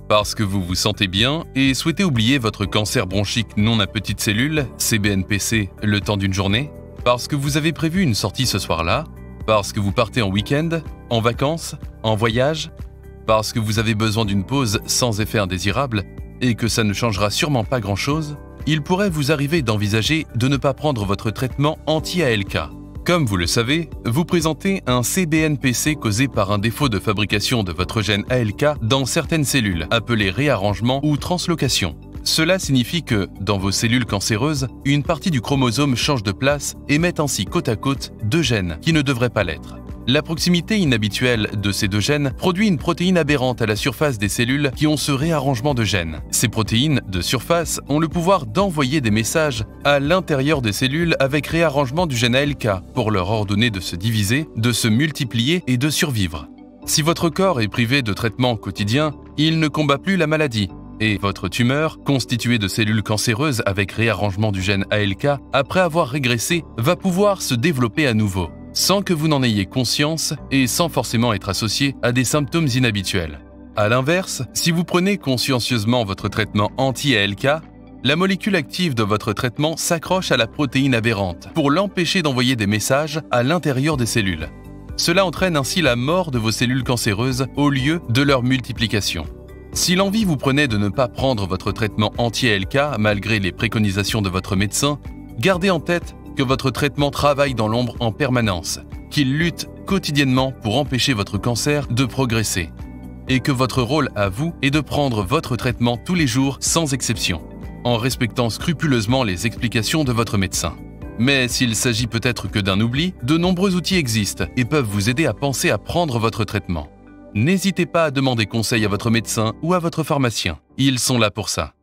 Parce que vous vous sentez bien et souhaitez oublier votre cancer bronchique non à petites cellules, CBNPC, le temps d'une journée? Parce que vous avez prévu une sortie ce soir-là? Parce que vous partez en week-end, en vacances, en voyage? Parce que vous avez besoin d'une pause sans effet indésirable et que ça ne changera sûrement pas grand-chose? Il pourrait vous arriver d'envisager de ne pas prendre votre traitement anti-ALK. Comme vous le savez, vous présentez un CBNPC causé par un défaut de fabrication de votre gène ALK dans certaines cellules, appelé réarrangement ou translocation. Cela signifie que, dans vos cellules cancéreuses, une partie du chromosome change de place et met ainsi côte à côte deux gènes qui ne devraient pas l'être. La proximité inhabituelle de ces deux gènes produit une protéine aberrante à la surface des cellules qui ont ce réarrangement de gènes. Ces protéines de surface ont le pouvoir d'envoyer des messages à l'intérieur des cellules avec réarrangement du gène ALK pour leur ordonner de se diviser, de se multiplier et de survivre. Si votre corps est privé de traitement quotidien, il ne combat plus la maladie. Et votre tumeur, constituée de cellules cancéreuses avec réarrangement du gène ALK, après avoir régressé, va pouvoir se développer à nouveau, sans que vous n'en ayez conscience et sans forcément être associé à des symptômes inhabituels. A l'inverse, si vous prenez consciencieusement votre traitement anti-ALK, la molécule active de votre traitement s'accroche à la protéine aberrante pour l'empêcher d'envoyer des messages à l'intérieur des cellules. Cela entraîne ainsi la mort de vos cellules cancéreuses au lieu de leur multiplication. Si l'envie vous prenait de ne pas prendre votre traitement anti-ALK malgré les préconisations de votre médecin, gardez en tête que votre traitement travaille dans l'ombre en permanence, qu'il lutte quotidiennement pour empêcher votre cancer de progresser, et que votre rôle à vous est de prendre votre traitement tous les jours sans exception, en respectant scrupuleusement les explications de votre médecin. Mais s'il s'agit peut-être que d'un oubli, de nombreux outils existent et peuvent vous aider à penser à prendre votre traitement. N'hésitez pas à demander conseil à votre médecin ou à votre pharmacien. Ils sont là pour ça.